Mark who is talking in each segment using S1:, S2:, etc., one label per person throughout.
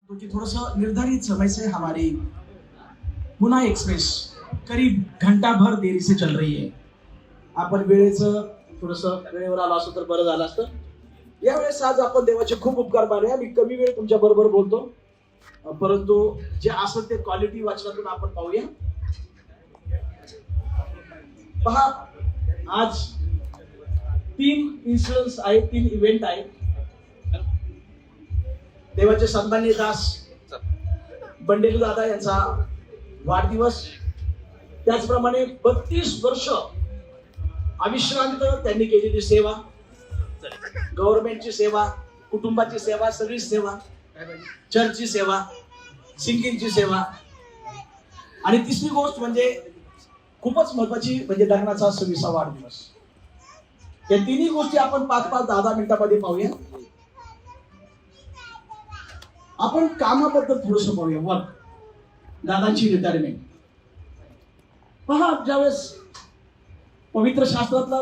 S1: क्योंकि थोड़ा सा निर्धारित समय से हमारी पुणे एक्सप्रेस करीब घंटा भर देरी से चल रही है. आपण वेळेचं थोडंसं वेळेवर आलो असं तर बरं झालं असतं. यावेळेस आज आपण देवाचे खूप उपकार मानूया. मी कमी वेळ तुमच्या बरोबर बोलतो, परंतु जे असेल ते क्वालिटी वाचनातून आपण पाहूया. पहा, आज 3 इन्सिडेंट्स आहेत, 3 इव्हेंट आहेत. देवाचे सन्माननीय दास बंडेलू दादा यांचा वाढदिवस, त्याचप्रमाणे 32 वर्ष अविश्रांत त्यांनी केलेली सेवा, गव्हर्नमेंटची सेवा, कुटुंबाची सेवा, सगळी सेवा, चर्चची सेवा, सिंगिंगची सेवा, आणि तिसरी गोष्ट म्हणजे खूपच महत्वाची म्हणजे लग्नाचा 26वा वाढदिवस. या तिन्ही गोष्टी आपण 5-5, 10-10 मिनिटांमध्ये पाहूया. आपण कामाबद्दल थोडस पाहूया. वर्क, दादांची रिटायरमेंट. पहा, ज्यावेळेस पवित्र शास्त्रातला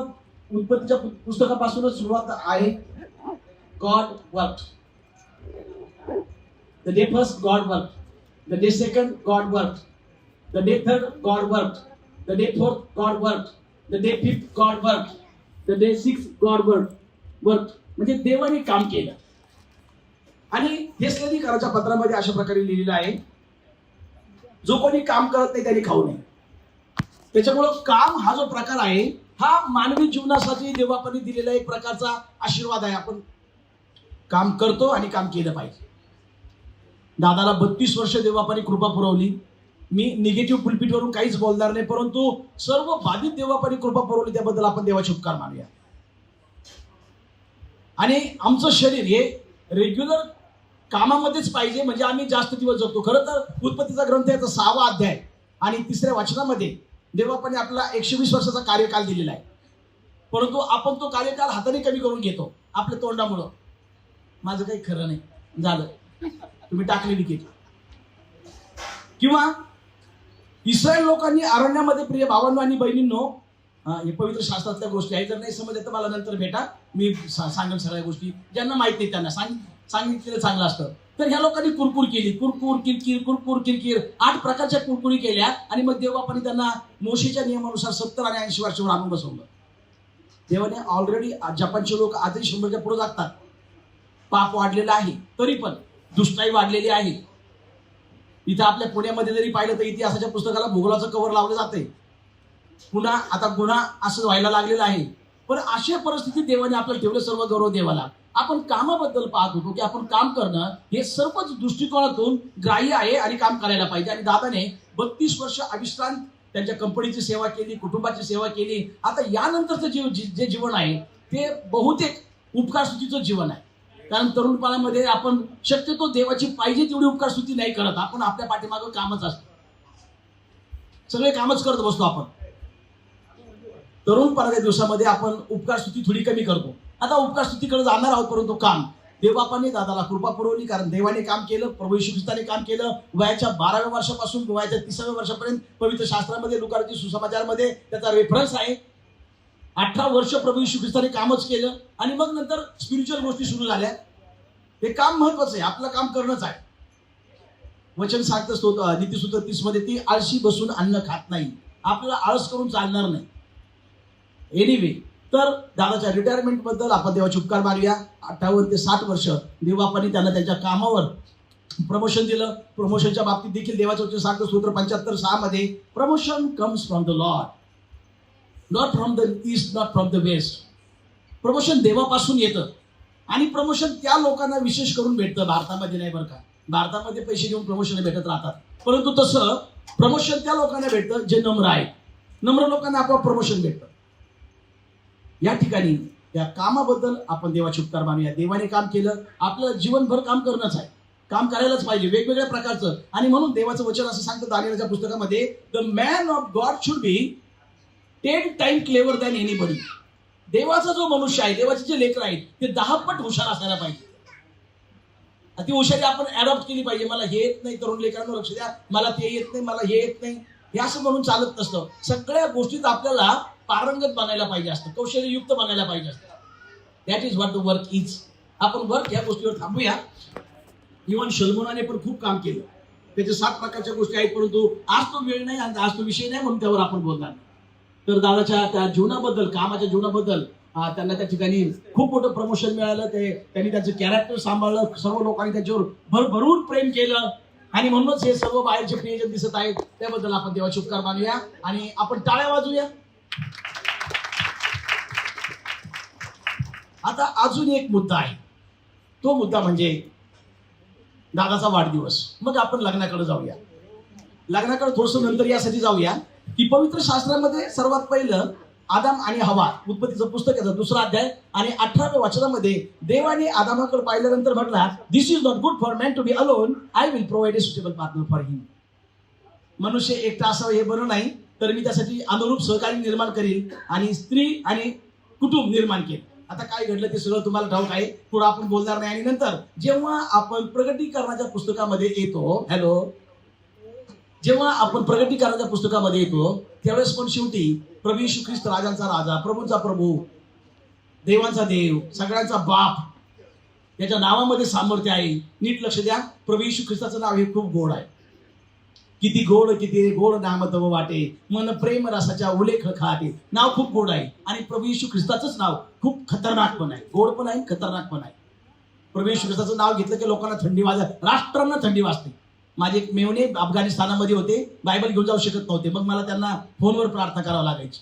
S1: उत्पत्तीच्या पुस्तकापासूनच सुरुवात आहे. God work. The day first God work, the day second God work, the day third God work, the day fourth God work, the day fifth God work, the day sixth God work. म्हणजे देवाने काम केलं. आणि हेस्लेनिकराच्या पत्रामध्ये अशा प्रकारे लिहिलेलं आहे, जो कोणी काम करत नाही त्याने खाऊ नये. त्याच्यामुळं काम हा जो प्रकार आहे हा मानवी जीवनासाठी देवापाने दिलेला एक प्रकारचा आशीर्वाद आहे. आपण काम करतो आणि काम केलं पाहिजे. दादाला 32 वर्ष देवापाने कृपा पुरवली. मी निगेटिव्ह पुलपीटवरून काहीच बोलणार नाही, परंतु सर्व बाधित देवापाने कृपा पुरवली, त्याबद्दल आपण देवाचे उपकार मानूया. आणि आमचं शरीर हे रेग्युलर कामामध्येच पाहिजे, म्हणजे आम्ही जास्त दिवस जगतो. खरं तर उत्पत्तीचा ग्रंथ याचा 6वा अध्याय आणि 3ऱ्या वचनामध्ये देवापाने आपला 120 वर्षाचा कार्यकाल दिलेला आहे. परंतु आपण तो कार्यकाल हाताने कमी करून घेतो आपल्या तोंडामुळं. माझं काही खरं नाही झालं, तुम्ही टाकली विकेट. किंवा इस्रायल लोकांनी अरण्यामध्ये, प्रिय भावांनो आणि बहिणींनो, हे पवित्र शास्त्रातल्या गोष्टी आहेत. जर नाही समजत तर मला नंतर भेटा, मी सांगेन सगळ्या गोष्टी. ज्यांना माहित नाही त्यांना सांगितलेलं चांगलं असतं. तर ह्या लोकांनी कुरकुर केली, कुरकुर किरकिर, कुरकुर किरकिर, 8 प्रकारच्या कुरकुरी केल्या. आणि मग देवापाने त्यांना मोशेच्या नियमानुसार 70 आणि 80 वर्षावर आणून बसवलं. देवाने ऑलरेडी, जपानचे लोक आजही 100च्या पुढे जातात. पाप वाढलेला आहे, तरी पण दुष्टाई वाढलेली आहे. इथं आपल्या पुण्यामध्ये जरी पाहिलं तर इतिहासाच्या पुस्तकाला भूगोलाचं कव्हर लावलं जाते. पुन्हा आता गुन्हा असं व्हायला लागलेलं आहे. पण अशा परिस्थितीत देवाने आपल्याला ठेवलं. सर्व गौरव देवाला. आपण कामाबद्दल पाहत होतो की आपण काम करणं हे सर्वच दृष्टिकोनातून ग्राह्य आहे आणि काम करायला पाहिजे. आणि दादाने 32 वर्ष अविश्रांत त्यांच्या कंपनीची सेवा केली, कुटुंबाची सेवा केली. आता यानंतरचं जे जीवन आहे ते बहुतेक उपकारस्तुतीचं जीवन आहे. कारण तरुणपणामध्ये आपण शक्यतो देवाची पाहिजे तेवढी उपकारस्तुती नाही करत. आपण आपल्या पाठीमागं कामच असतं, सगळे कामच करत बसतो. आपण तरुणपणाच्या दिवसामध्ये आपण उपकारस्तुती थोडी कमी करतो. आता उपकारस्तुतीकडे जाणार आहोत, परंतु काम, देवापाने दादाला कृपा पुरवली. कारण देवाने काम केलं, प्रभू येशू ख्रिस्ताने काम केलं. वयाच्या 12व्या वर्षापासून वयाच्या 30व्या वर्षापर्यंत पवित्र शास्त्रामध्ये, लुकाची सुसमाचारमध्ये त्याचा रेफरन्स आहे. 18 वर्ष प्रभू येशू ख्रिस्ताने कामच केलं. आणि मग नंतर स्पिरिच्युअल गोष्टी सुरू झाल्या. हे काम महत्वाचं आहे, आपलं काम करणंच आहे. वचन सांगतं नीतिसूत्र 30 मध्ये, ती आळशी बसून अन्न खात नाही. आपल्याला आळस करून चालणार नाही. एनिवे, तर दादाच्या रिटायरमेंट बद्दल आपण देवाचे उपकार मानूया. 58 ते 60 वर्ष देवापाने त्यांना त्यांच्या कामावर प्रमोशन दिलं. प्रमोशनच्या बाबतीत देखील देवाचं वचन सांगतं स्तोत्र 75:6 मध्ये, promotion comes from the Lord, not from the east, not from the west. Promotion देवापासून येतं. आणि प्रमोशन त्या लोकांना विशेष करून भेटतं, भारतामध्ये नाही बरं का. भारतामध्ये पैसे देऊन प्रमोशन भेटत राहतात. परंतु तसं प्रमोशन त्या लोकांना भेटतं जे नम्र आहेत. नम्र लोकांना आपोआप प्रमोशन भेटतं. या ठिकाणी या कामाबद्दल आपण देवाचे उपकार मानूया. देवाने काम केलं, आपलं जीवनभर काम करणंच आहे. काम करायलाच पाहिजे वेगवेगळ्या प्रकारचं. आणि म्हणून देवाचं वचन असं सांगतं दानिएलच्या पुस्तकामध्ये, the man of God should be 10 times clever than anybody. देवाचा जो मनुष्य आहे, देवाचे जे लेकर आहेत, ते 10 पट हुशार असायला पाहिजे. ती हुशारी आपण अडॉप्ट केली पाहिजे. मला हे येत नाही, तरुण लेकरांना लक्ष द्या, मला ते येत नाही, मला हे येत नाही, हे असं म्हणून चालत नसतं. सगळ्या गोष्टीत आपल्याला पारंगत बनायला पाहिजे असतं, कौशल्ययुक्त बनायला पाहिजे असतं. That is what the work is. आपण वर्क या गोष्टीवर थांबूया. इव्हन शल्मोनाने पण खूप काम केलं. त्याचे 7 प्रकारच्या गोष्टी आहेत, परंतु आज तो वेळ नाही आणि आज तो विषय नाही म्हणून त्यावर आपण बोलणार. तर दादाच्या त्या जीवनाबद्दल, कामाच्या जीवनाबद्दल त्यांना त्या ठिकाणी खूप मोठं प्रमोशन मिळालं. त्यांनी त्याचं कॅरेक्टर सांभाळलं, सर्व लोकांनी त्याच्यावर भरभरून प्रेम केलं आणि म्हणूनच हे सर्व बाहेरचे प्रियजन दिसत आहेत. त्याबद्दल आपण देवाचे उपकार मानूया आणि आपण टाळ्या वाजूया. आता अजून एक मुद्दा आहे, तो मुद्दा म्हणजे दादाचा वाढदिवस. मग आपण लग्नाकडे जाऊया. लग्नाकडे थोडस नंतर यासाठी जाऊया की पवित्र शास्त्रामध्ये सर्वात पहिलं आदाम आणि हवा, उत्पत्तीचं पुस्तक याचं 2रा अध्याय आणि 18व्या वचनामध्ये देवाने आदामाकडे पाहिल्यानंतर म्हटला, this is not good for man to be alone, I will provide a suitable partner for him. मनुष्य एकटा असावं हे बरं नाही, तर मी त्यासाठी अनुरूप सहकारी निर्माण करील आणि स्त्री आणि कुटुंब निर्माण केले. आता काय घडलं ते सगळं तुम्हाला ठाऊक आहे, पुढे आपण बोलणार नाही. आणि नंतर जेव्हा आपण प्रगटीकरणाच्या पुस्तकामध्ये येतो, जेव्हा आपण प्रगटीकरणाच्या पुस्तकामध्ये येतो त्यावेळेस पण शेवटी प्रभू येशू ख्रिस्त राजांचा राजा, प्रभूंचा प्रभू, देवांचा देव, सगळ्यांचा बाप, याच्या नावामध्ये सामर्थ्य आहे. नीट लक्ष द्या, प्रभू येशू ख्रिस्ताचं नाव हे खूप गोड आहे. किती गोड नाम तव वाटे, मन प्रेम रसाच्या उलेख खाटे. नाव खूप गोड आहे आणि प्रभू येशू ख्रिस्ताचंच नाव खूप खतरनाक पण आहे, गोड पण आहे, खतरनाक पण आहे. प्रभू येशू ख्रिस्ताचं नाव घेतलं की लोकांना थंडी वाजते, राष्ट्रांना थंडी वाजते. माझे एक मेवणे अफगाणिस्तानामध्ये होते, बायबल घेऊन जाऊ शकत नव्हते, मग मला त्यांना फोनवर प्रार्थना करावं लागायची.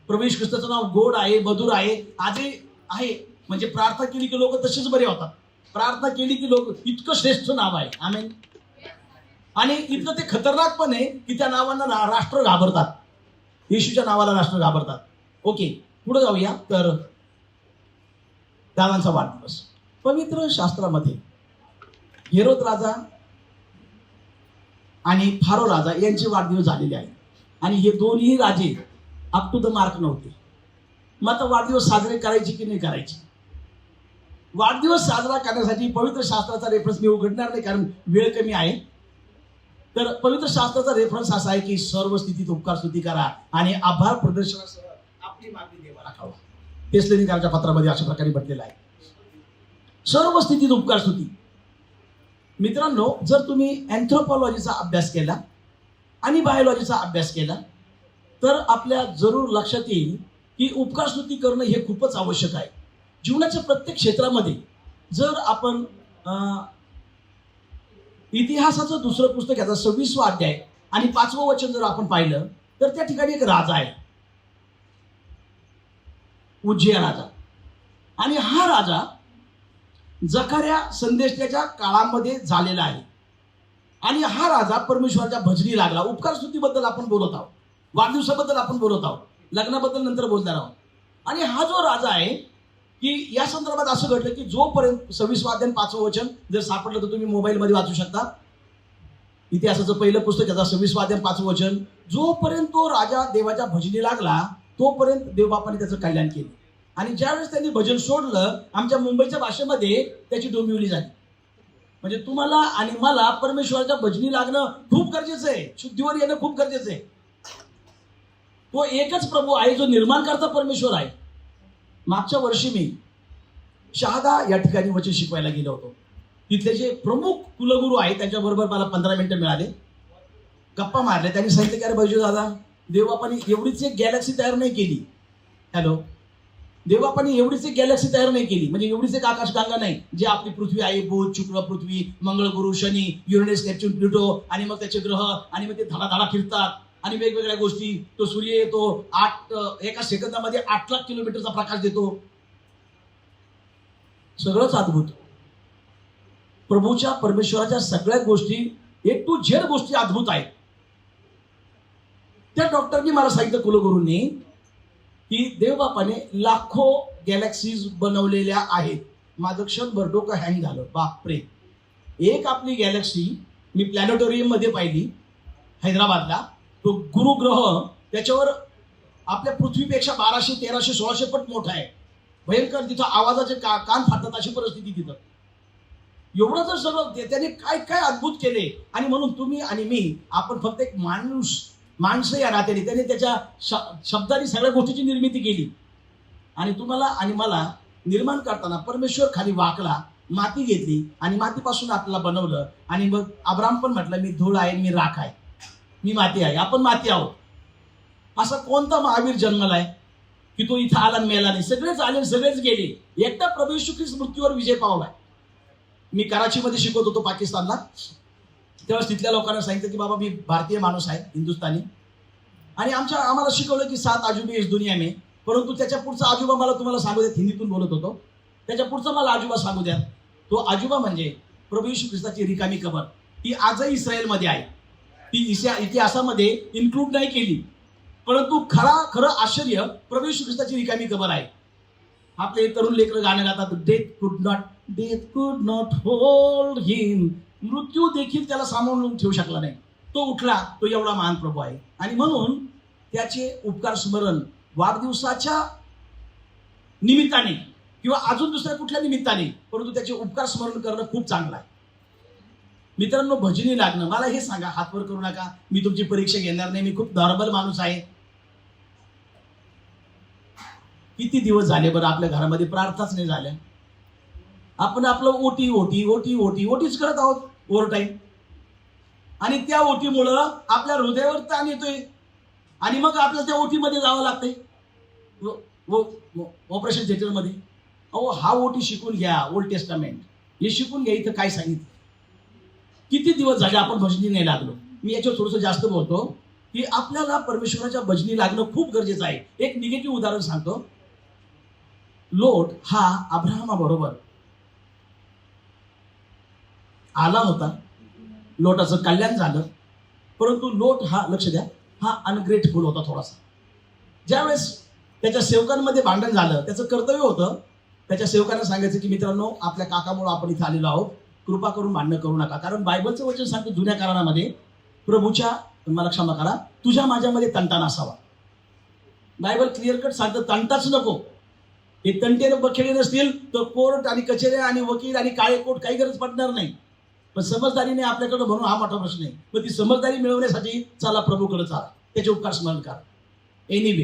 S1: प्रभू येशू ख्रिस्ताचं नाव गोड आहे, मधुर आहे, आजही आहे. म्हणजे प्रार्थना केली की लोक तसेच बरे होतात. प्रार्थना केली की लोक, इतकं श्रेष्ठ नाव आहे. आमेन. आणि इतकं ते खतरनाक पण आहे की त्या नावांना राष्ट्र घाबरतात, येशूच्या नावाला राष्ट्र घाबरतात. ओके, पुढे जाऊया. तर दादांचा वाढदिवस पवित्र शास्त्रामध्ये हेरोद राजा आणि फारो राजा यांचे वाढदिवस झालेले आहेत आणि हे दोन्ही राजे अप टू द मार्क नव्हते. मग आता वाढदिवस साजरे करायचे की नाही करायचे? वाढदिवस साजरा करण्यासाठी पवित्र शास्त्राचा रेफरन्स मी उघडणार नाही कारण वेळ कमी आहे. तर पवित्र शास्त्राचा रेफरन्स असा आहे की सर्व स्थितीत उपकार स्तुती करा आणि आभार प्रदर्शनासह आपली मागणी देवाला खावा. तेसलोनिकरांच्या पत्रामध्ये अशा प्रकारे म्हटलेलं आहे, सर्व स्थितीत उपकार स्तुती. मित्रांनो, जर तुम्ही अँथ्रोपॉलॉजीचा अभ्यास केला आणि बायोलॉजीचा अभ्यास केला तर आपल्या जरूर लक्षात येईल की उपकार स्तुती करणं हे खूपच आवश्यक आहे जीवनाच्या प्रत्येक क्षेत्रामध्ये. जर आपण इतिहासाचं 2रं पुस्तक याचा 26वा अध्याय आणि 5वं वचन जर आपण पाहिलं तर त्या ठिकाणी एक राजा आहे, उज्जिया राजा. आणि हा राजा जकर्या संदेशाच्या काळामध्ये झालेला आहे आणि हा राजा परमेश्वराच्या भजनी लागला. उपकार स्तुतीबद्दल आपण बोलत आहोत, वाढदिवसाबद्दल आपण बोलत आहोत, लग्नाबद्दल नंतर बोलणार आहोत. आणि हा जो राजा आहे की या संदर्भात असं घडलं की जोपर्यंत 26वा अध्याय 5वं वचन जर सापडलं तर तुम्ही मोबाईलमध्ये वाचू शकता. इतिहासाचं पहिलं पुस्तक याचा 26वा अध्याय 5वं वचन. जोपर्यंत तो राजा देवाच्या भजनी लागला तोपर्यंत देवबापाने त्याचं कल्याण केलं आणि ज्यावेळेस त्यांनी भजन सोडलं, आमच्या मुंबईच्या भाषेमध्ये त्याची डोंबिवली झाली. म्हणजे तुम्हाला आणि मला परमेश्वराच्या भजनी लागणं खूप गरजेचं आहे, शुद्धीवर येणं खूप गरजेचं आहे. तो एकच प्रभू आहे जो निर्माण करता परमेश्वर आहे. मागच्या वर्षी मी शहादा या ठिकाणी वचन शिकवायला गेलो होतो. तिथले जे प्रमुख कुलगुरू आहेत त्यांच्याबरोबर मला 15 मिनिटं मिळाले, गप्पा मारले. त्यांनी सांगितलं की अरे बैजू दादा, देवबापाने एवढीच एक गॅलेक्सी तयार नाही केली. देवबापाने एवढीच एक गॅलेक्सी तयार नाही केली, म्हणजे एवढीच एक आकाशगंगा नाही जे आपली पृथ्वी आहे, बुध, शुक्र, पृथ्वी, मंगळ, गुरु, शनी, युरेनस, नेपच्यून, प्लुटो आणि मग त्याचे ग्रह आणि मग ते धडाधडा फिरतात आणि वेगवेगळ्या गोष्टी. तो सूर्य येतो, एका सेकंदामध्ये 8 लाख किलोमीटरचा प्रकाश देतो. सगळंच अद्भुत. प्रभूच्या परमेश्वराच्या सगळ्या गोष्टी A to Z गोष्टी अद्भुत आहेत. त्या डॉक्टरनी मला सांगितलं, कुलगुरूंनी, की देवबापाने लाखो गॅलेक्सीज बनवलेल्या आहेत. माझं क्षणभर डोकं हँग झालं. बापरे, एक आपली गॅलेक्सी मी प्लॅनेटोरियम मध्ये पाहिली हैदराबादला. तो गुरुग्रह त्याच्यावर आपल्या पृथ्वीपेक्षा 1200, 1300, 1600 पट मोठा आहे. भयंकर. तिथं आवाजाचे कान फाटतात अशी परिस्थिती तिथं. एवढं जर सगळं त्याने काय काय अद्भुत केले. आणि म्हणून तुम्ही आणि मी, आपण फक्त एक माणसं या नात्याने त्याने त्याच्या शब्दाने सगळ्या गोष्टीची निर्मिती केली. आणि तुम्हाला आणि मला निर्माण करताना परमेश्वर खाली वाकला माती घेतली आणि मातीपासून आपल्याला बनवलं. आणि मग अब्राम पण म्हटलं मी धूळ आहे, मी राख आहे, मी माती आहे, आपण माती आहोत. असा कोणता महावीर जन्मलाय की तो इथं आला मेला नाही? सगळेच आले, सगळेच गेले. एकटा प्रभू येशू ख्रिस्त मृत्यूवर विजय पावलाय. मी कराचीमध्ये शिकवत होतो पाकिस्तानला, तेव्हा तिथल्या लोकांना सांगितलं की बाबा मी भारतीय माणूस आहे, हिंदुस्थानी, आणि आम्हाला शिकवलं की 7 अजूबे इस दुनिया में. परंतु त्याच्या पुढचा आजोबा मला तुम्हाला सांगू द्या, हिंदीतून बोलत होतो, त्याच्या पुढचा मला आजोबा सांगू द्या. तो आजोबा म्हणजे प्रभू येशू ख्रिस्ताची रिकामी कबर. ती आजही इस्रायलमध्ये आहे. ती इतिहासामध्ये इन्क्लूड नाही केली, परंतु खरं आश्चर्य प्रभू येशू ख्रिस्ताची रिकामी कबर आहे. आपले तरुण लेकरं गाणं गातात, डेथ कुड नॉट होल्ड हिम. मृत्यू देखील त्याला सामावून ठेवू शकला नाही. तो उठला, तो एवढा महान प्रभू आहे. आणि म्हणून त्याचे उपकार स्मरण वाढदिवसाच्या निमित्ताने किंवा अजून दुसऱ्या कुठल्या निमित्ताने, परंतु त्याचे उपकार स्मरण करणं खूप चांगलं आहे. मित्रांनो, भजनी लागणं, मला हे सांगा, हातवर करू नका, मी तुमची परीक्षा घेणार नाही, मी खूप नॉर्मल माणूस आहे. किती दिवस झाले बरं आपल्या घरामध्ये प्रार्थनाच नाही झाल्या? आपण आपलं ओटीच करत आहोत ओव्हर टाईम. आणि त्या ओटीमुळं आपल्या हृदयावर ताण येतोय आणि मग आपल्याला त्या ओटीमध्ये जावं लागतंय, ऑपरेशन थिएटरमध्ये. अहो, हा ओटी शिकून घ्या, ओल्ड टेस्टामेंट हे शिकून घ्या. इथं काय सांगितलं? किती दिवस झाले आपण भजनी नाही लागलो. मी याच्यावर थोडंसं जास्त बोलतो की आपल्याला परमेश्वराच्या भजनी लागणं खूप गरजेचं आहे. एक निगेटिव्ह उदाहरण सांगतो. लोट हा अब्राहमाबरोबर आला होता, लोटाचं कल्याण झालं, परंतु लोट हा, लक्ष द्या, हा अनग्रेटफुल होता थोडासा. ज्यावेळेस त्याच्या सेवकांमध्ये भांडण झालं, त्याचं कर्तव्य होतं त्याच्या सेवकांना सांगायचं की मित्रांनो, आपल्या काकामुळे आपण इथं आलेलो आहोत, कृपा करून भांडणं करू नका. कारण बायबलचं वचन सांगतं जुन्या करारामध्ये, प्रभूच्या, मला क्षमा करा, तुझ्या माझ्यामध्ये तंटा नसावा. बायबल क्लिअर कट सांगतं तंटाच नको. हे तंटे बखेडे नसतील तर कोर्ट आणि कचेऱ्या आणि वकील आणि काळे कोट काही गरज पडणार नाही. पण समजदारीने आपल्याकडे म्हणून हा मोठा प्रश्न आहे. पण ती समजदारी मिळवण्यासाठी चला प्रभूकडे चाला, त्याचे उपकार स्मरण करा. एनिवे,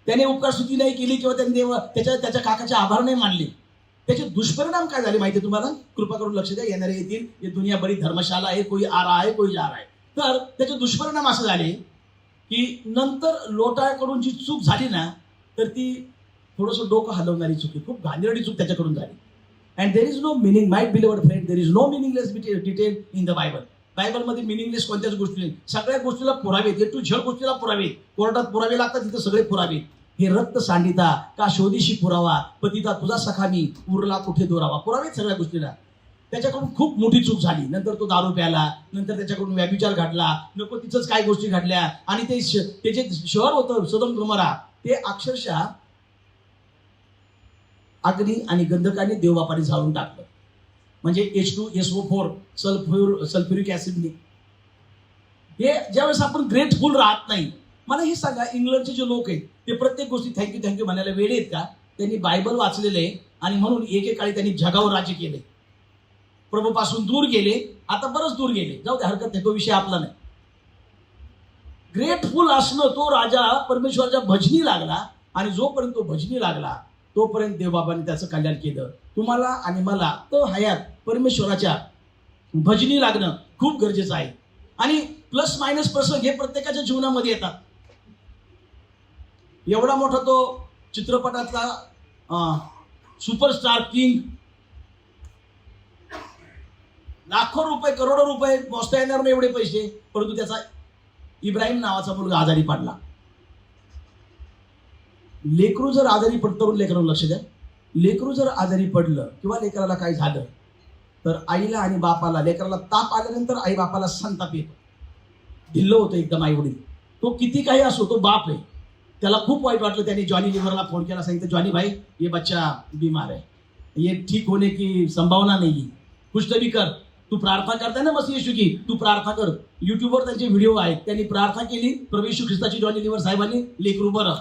S1: त्याने उपकार स्तुती नाही केली किंवा त्याने त्याच्या काकाचे आभार नाही मानले. त्याचे दुष्परिणाम काय झाले माहिती तुम्हाला? कृपा करून लक्ष द्या, येणारे येतील, ये दुनिया बरी धर्मशाला आहे, कोई आ रहा है कोई जा रहा है. तर त्याचे दुष्परिणाम असे झाले की नंतर लोटाकडून जी चूक झाली ना, तर ती थोडंसं डोकं हलवणारी चूक आहे, खूप घाणेरडी चूक त्याच्याकडून झाली. And there is no meaning, my beloved friend, there is no meaningless detail in the Bible. बायबलमध्ये मिनिंगलेस कोणत्याच गोष्टी नाही. सगळ्या गोष्टीला पुरावे, ए टू झेड गोष्टीला पुरावे. कोर्टात पुरावे लागतात, तिथे सगळे पुरावे. हे रक्त सांडिता का शोधीशी पुरावा, पतिता तुझा सखा मी, उरला कुठे दोरावा. पुरावे सगळ्या गोष्टीला. त्याच्याकडून खूप मोठी चूक झाली. नंतर तो दारू प्याला, नंतर त्याच्याकडून व्यभिचार घडला, नको तिथंच काय गोष्टी घडल्या. आणि ते जे शहर होतं सदोम गोमोरा, ते अक्षरशः अग्नी आणि गंधकाने देवबापाने जाळून टाकलं. म्हणजे H2SO4 सल्फ्युरिक ऍसिडने. हे ज्यावेळेस आपण ग्रेटफुल राहत नाही. मला हे सांगा, इंग्लंडचे जे लोक आहेत ते प्रत्येक गोष्टी थँक्यू म्हणायला वेळे आहेत का? त्यांनी बायबल वाचलेले आणि म्हणून एकेकाळी त्यांनी जगावर राज्य केले, प्रभूपासून दूर गेले, आता बरंच दूर गेले. जाऊ दे, हरकत नाही, तो विषय आपला नाही. ग्रेटफुल असणं, तो राजा परमेश्वराच्या भजनी लागला आणि जोपर्यंत तो भजनी लागला तोपर्यंत देवबाबांनी त्याचं कल्याण केलं. तुम्हाला आणि मला तो हयात परमेश्वराच्या भजनी लागणं खूप गरजेचं आहे. आणि प्लस मायनस प्रसंग हे प्रत्येकाच्या जीवनामध्ये येतात. एवढा मोठा तो चित्रपटातला सुपरस्टार किंग, लाखो रुपये करोडो रुपये मोजता येणार नाही एवढे पैसे, परंतु त्याचा इब्राहिम नावाचा मुलगा आजारी पडला. लेकरू जर आजारी पडलं, तरुण लेकरांना लक्ष द्या, लेकरू जर आजारी पडलं किंवा लेकराला काय झालं तर आईला आणि बापाला, लेकराला ताप आल्यानंतर आई बापाला संताप येतो, ढिल्लं होतं एकदम आई वडील. तो किती काही असो, तो बाप आहे. त्याला खूप वाईट वाटलं. त्याने जॉनी लिव्हरला फोन केला, सांगितलं जॉनी भाई ये बच्चा बीमार है, ये ठीक होने की संभावना नहीं, कुछ तरी कर, तू प्रार्थना करताय ना मसीह येशू की, तू प्रार्थना कर. युट्यूबवर त्यांचे व्हिडिओ आहेत. त्यांनी प्रार्थना केली, प्रभू येशू ख्रिस्ताची जॉनी लिव्हर साहेबांनी, लेकरू बरं,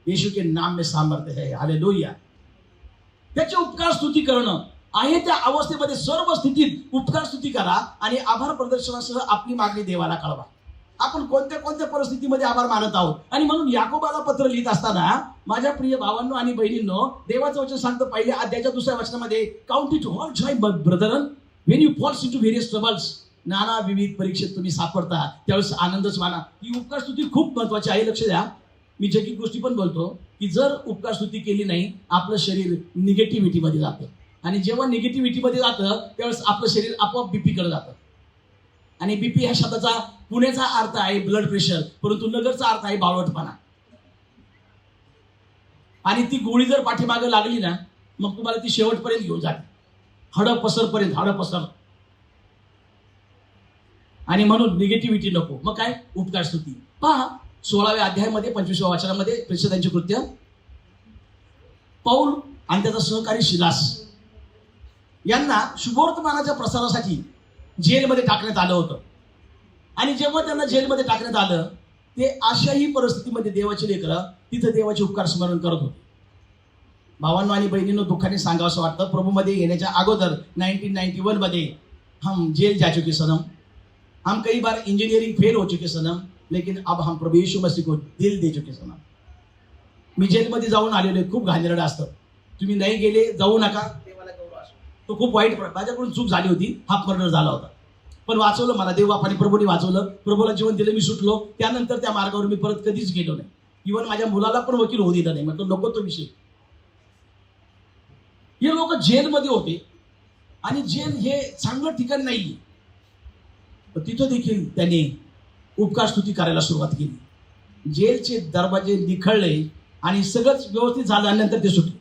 S1: येशू के नाम में सामर्थ्य है, हालेलुया. त्याचे उपकार स्तुती करणं आहे. त्या अवस्थेमध्ये सर्व स्थितीत उपकार स्तुती करा आणि आभार प्रदर्शनासह आपली मागणी देवाला कळवा. आपण कोणत्या कोणत्या परिस्थितीमध्ये आभार मानत आहोत. आणि म्हणून याकोबाला पत्र लिहित असताना माझ्या प्रिय भावांनो आणि बहिणींनो, देवाचं वचन सांगतं पहिल्या अध्यायाच्या 2ऱ्या वचनामध्ये, count it all joy brethren when you falls into various troubles. नाना विविध परीक्षेत तुम्ही सापडता त्यावेळेस आनंदच माना. ही उपकार स्तुती खूप महत्वाची आहे. लक्ष द्या, मी जगिक गोष्टी पण बोलतो की जर उपकार स्तुती केली नाही आपलं शरीर निगेटिव्हिटीमध्ये जातं. आणि जेव्हा निगेटिव्हिटीमध्ये जातं त्यावेळेस आपलं शरीर आपोआप बीपीकडे जातं. आणि बीपी ह्या शब्दाचा पुण्याचा अर्थ आहे ब्लड प्रेशर, परंतु नगरचा अर्थ आहे बावळटपणा. आणि ती गोळी जर पाठीमागे लागली ना मग तुम्हाला ती शेवटपर्यंत घेऊन जाते, हाडं पसरपर्यंत, हाडं पसर. आणि म्हणून निगेटिव्हिटी नको. मग काय उपकार स्तुती पहा 16व्या अध्यायामध्ये 25व्या वचनामध्ये प्रेषितांचे कृत्य, पौल आणि त्याचा सहकारी शिलास यांना शुभवर्तमानाच्या प्रसारासाठी जेलमध्ये टाकण्यात आलं होतं. आणि जेव्हा त्यांना जेलमध्ये टाकण्यात आलं ते अशाही परिस्थितीमध्ये देवाचे लेकरं तिथं देवाचे उपकार स्मरण करत होते. भावांनो आणि बहिणींनो, दुःखाने सांगावं वाटतं, प्रभूमध्ये येण्याच्या अगोदर 1991 मध्ये हम जेल जा चुके सनम, हम कई बार इंजीनियरिंग फेल हो चुके सनम, लेकिन अब हम प्रभु यीशु मसीह को दिल दे चुके सनम. मी जेलमध्ये जाऊन आलेले, खूप घाणेरडं असतं. तुम्ही नाही गेले जाऊ नका, देवाला गौरव असतो. तो खूप वाईट, माझ्याकडून चूक झाली होती, हाफ मर्डर झाला होता, पण वाचवलं मला देव बापाने, प्रभूने वाचवलं. प्रभूला जीवन दिलं, मी सुटलो. त्यानंतर त्या मार्गावर मी परत कधीच गेलो नाही. इव्हन माझ्या मुलाला पण वकील होऊ दिला नाही, म्हटलं नको तो विषय. हे लोक जेलमध्ये होते आणि जेल हे चांगलं ठिकाण नाही. तिथं देखील त्याने उपकार स्तुती करायला सुरुवात केली. जेलचे दरवाजे निखळले आणि सगळंच व्यवस्थित झाल्यानंतर ते सुटले.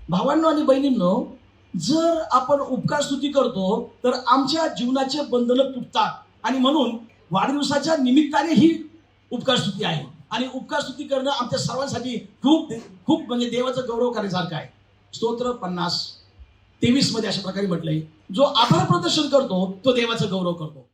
S1: भावांनो आणि बहिणींनो, जर आपण उपकार स्तुती करतो तर आमच्या जीवनाचे बंधनं तुटतात. आणि म्हणून वाढदिवसाच्या निमित्ताने ही उपकार स्तुती आहे. आणि उपकार स्तुती करणं आमच्या सर्वांसाठी खूप खूप म्हणजे देवाचं गौरव करण्यासारखं आहे. स्तोत्र 50:23 मध्ये अशा प्रकारे म्हटलंय, जो आभार प्रदर्शन करतो तो देवाचं गौरव करतो.